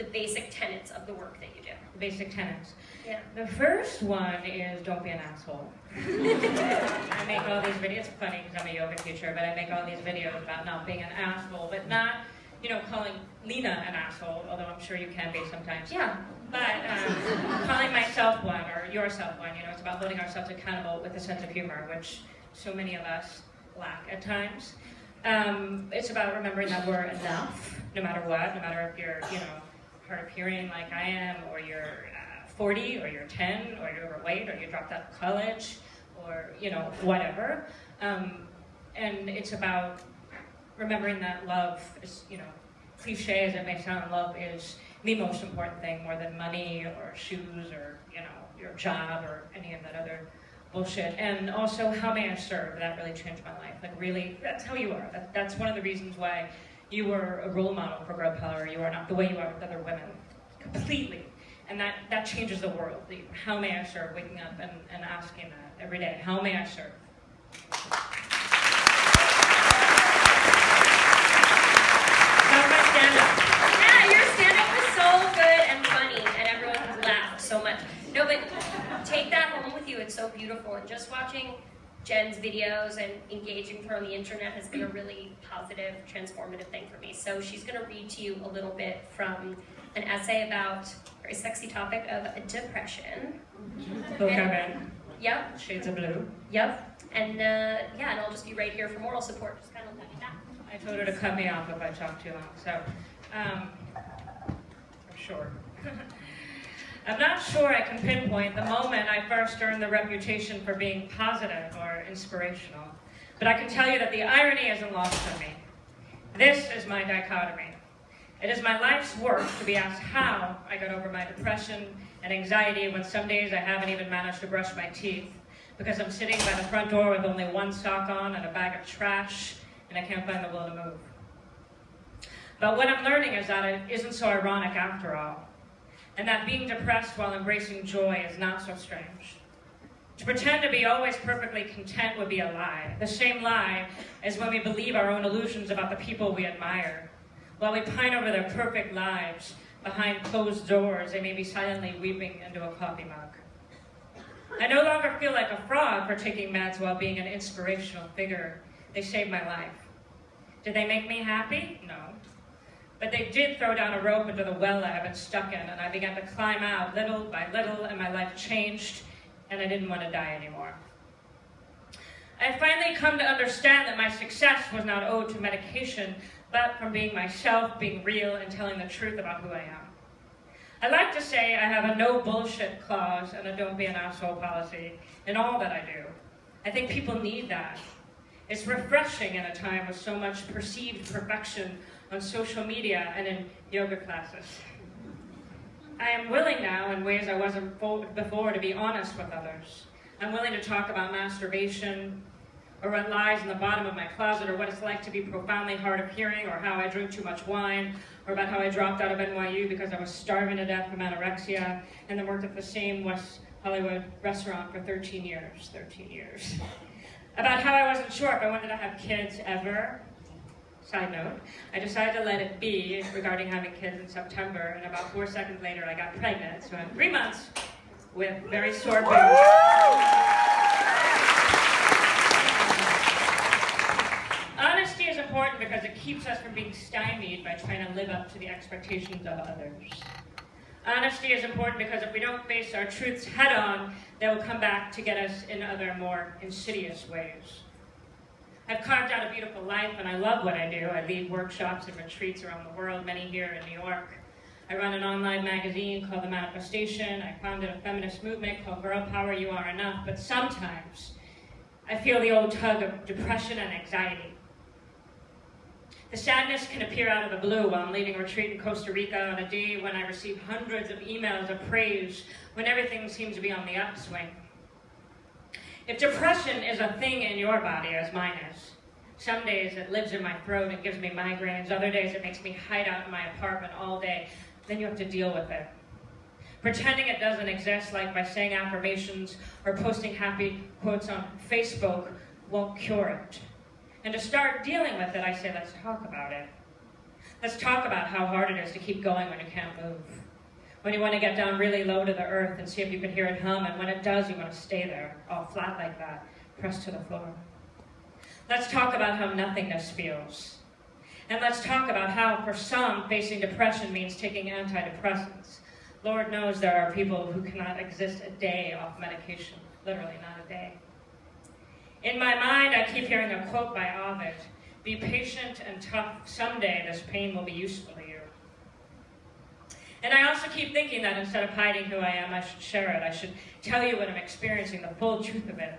the basic tenets of the work that you do. Basic tenets. Yeah. The first one is don't be an asshole. I make all these videos, it's funny because I'm a yoga teacher, but I make all these videos about not being an asshole, but not, you know, calling Lena an asshole, although I'm sure you can be sometimes. Yeah. But calling myself one or yourself one, you know, it's about holding ourselves accountable with a sense of humor, which so many of us lack at times. It's about remembering that we're enough, no matter what, no matter if you're, you know, hard of hearing like I am, or you're 40, or you're 10, or you're overweight, or you dropped out of college, or, you know, whatever. And it's about remembering that love is, you know, cliche as it may sound, love is the most important thing, more than money, or shoes, or, you know, your job, or any of that other bullshit. And also, how may I serve? That really changed my life. Like, really, that's how you are. That's one of the reasons why you were a role model for girl power. You are not the way you are with other women. Completely. And that changes the world. How may I serve? Waking up and asking that every day. How may I serve? That's my stand-up. Yeah, your stand-up was so good and funny, and everyone laughed so much. No, but take that home with you. It's so beautiful. And just watching Jen's videos and engaging with her on the internet has been a really positive, transformative thing for me. So she's going to read to you a little bit from an essay about a very sexy topic of depression. Book I read. Yep. Shades of Blue. Yep. And yeah, and I'll just be right here for moral support. Just kind of like that. I told her to cut me off if I talk too long. So, for sure. I'm not sure I can pinpoint the moment I first earned the reputation for being positive or inspirational, but I can tell you that the irony isn't lost on me. This is my dichotomy. It is my life's work to be asked how I got over my depression and anxiety when some days I haven't even managed to brush my teeth because I'm sitting by the front door with only one sock on and a bag of trash, and I can't find the will to move. But what I'm learning is that it isn't so ironic after all, and that being depressed while embracing joy is not so strange. To pretend to be always perfectly content would be a lie, the same lie as when we believe our own illusions about the people we admire. While we pine over their perfect lives, behind closed doors, they may be silently weeping into a coffee mug. I no longer feel like a fraud for taking meds while being an inspirational figure. They saved my life. Did they make me happy? No. But they did throw down a rope into the well I had been stuck in, and I began to climb out little by little, and my life changed, and I didn't want to die anymore. I had finally come to understand that my success was not owed to medication, but from being myself, being real, and telling the truth about who I am. I like to say I have a no bullshit clause and a don't be an asshole policy in all that I do. I think people need that. It's refreshing in a time with so much perceived perfection on social media and in yoga classes. I am willing now, in ways I wasn't before, to be honest with others. I'm willing to talk about masturbation, or what lies in the bottom of my closet, or what it's like to be profoundly hard of hearing, or how I drink too much wine, or about how I dropped out of NYU because I was starving to death from anorexia, and then worked at the same West Hollywood restaurant for 13 years. 13 years. About how I wasn't sure if I wanted to have kids ever. Side note, I decided to let it be regarding having kids in September, and about 4 seconds later I got pregnant, so in 3 months, with very sore boobs. Honesty is important because it keeps us from being stymied by trying to live up to the expectations of others. Honesty is important because if we don't face our truths head on, they will come back to get us in other, more insidious ways. I've carved out a beautiful life, and I love what I do. I lead workshops and retreats around the world, many here in New York. I run an online magazine called The Manifestation. I founded a feminist movement called Girl Power, You Are Enough. But sometimes I feel the old tug of depression and anxiety. The sadness can appear out of the blue while I'm leading a retreat in Costa Rica on a day when I receive hundreds of emails of praise, when everything seems to be on the upswing. If depression is a thing in your body, as mine is, some days it lives in my throat and gives me migraines, other days it makes me hide out in my apartment all day, then you have to deal with it. Pretending it doesn't exist, like by saying affirmations or posting happy quotes on Facebook, won't cure it. And to start dealing with it, I say, let's talk about it. Let's talk about how hard it is to keep going when you can't move. When you want to get down really low to the earth and see if you can hear it hum, and when it does, you want to stay there, all flat like that, pressed to the floor. Let's talk about how nothingness feels. And let's talk about how, for some, facing depression means taking antidepressants. Lord knows there are people who cannot exist a day off medication. Literally not a day. In my mind, I keep hearing a quote by Ovid. Be patient and tough. Someday this pain will be useful to you. And I also keep thinking that instead of hiding who I am, I should share it. I should tell you what I'm experiencing, the full truth of it.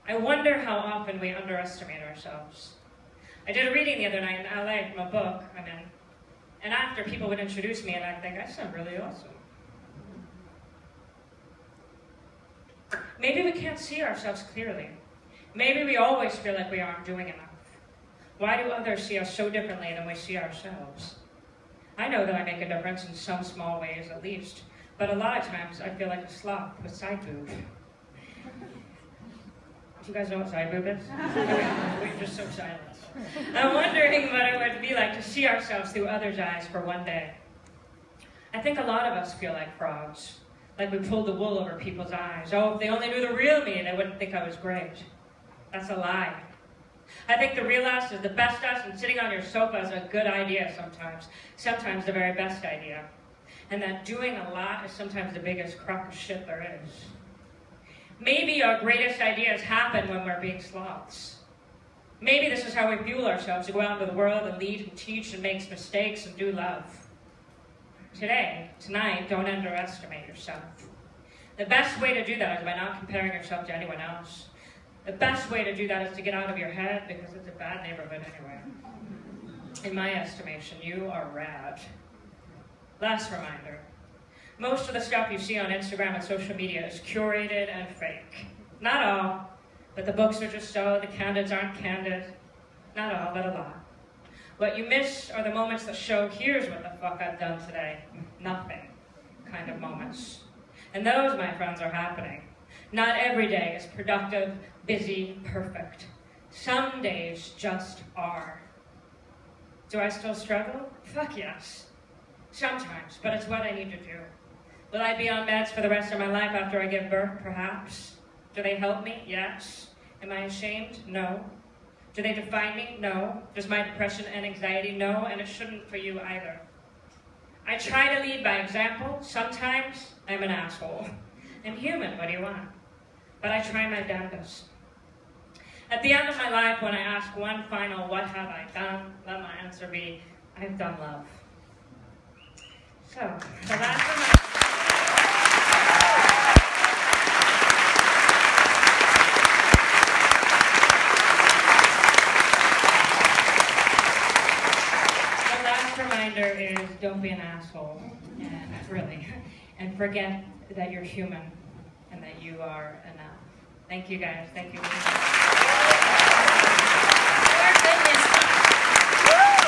I wonder how often we underestimate ourselves. I did a reading the other night in LA from a book I'm in. And after, people would introduce me and I'd think, I sound really awesome. Maybe we can't see ourselves clearly. Maybe we always feel like we aren't doing enough. Why do others see us so differently than we see ourselves? I know that I make a difference in some small ways at least, but a lot of times I feel like a sloth with side boob. Do you guys know what side boob is? We're just so silent. I'm wondering what it would be like to see ourselves through others' eyes for one day. I think a lot of us feel like frogs, like we pulled the wool over people's eyes. Oh, if they only knew the real me, they wouldn't think I was great. That's a lie. I think the real us is the best us, and sitting on your sofa is a good idea sometimes. Sometimes the very best idea. And that doing a lot is sometimes the biggest crock of shit there is. Maybe our greatest ideas happen when we're being sloths. Maybe this is how we fuel ourselves to go out into the world and lead and teach and make mistakes and do love. Tonight, don't underestimate yourself. The best way to do that is by not comparing yourself to anyone else. The best way to do that is to get out of your head, because it's a bad neighborhood anyway. In my estimation, you are rad. Last reminder. Most of the stuff you see on Instagram and social media is curated and fake. Not all, but the books are just so, the candids aren't candid. Not all, but a lot. What you miss are the moments that show, here's what the fuck I've done today. Nothing kind of moments. And those, my friends, are happening. Not every day is productive, busy, perfect. Some days just are. Do I still struggle? Fuck yes. Sometimes, but it's what I need to do. Will I be on meds for the rest of my life after I give birth? Perhaps. Do they help me? Yes. Am I ashamed? No. Do they define me? No. Does my depression and anxiety? No, and it shouldn't for you either. I try to lead by example. Sometimes I'm an asshole. I'm human, what do you want? But I try my damnedest. At the end of my life, when I ask one final, what have I done? Let my answer be, I've done love. So, the last reminder. Reminder is don't be an asshole, and really, and forget that you're human and that you are enough. Thank you guys. Thank you.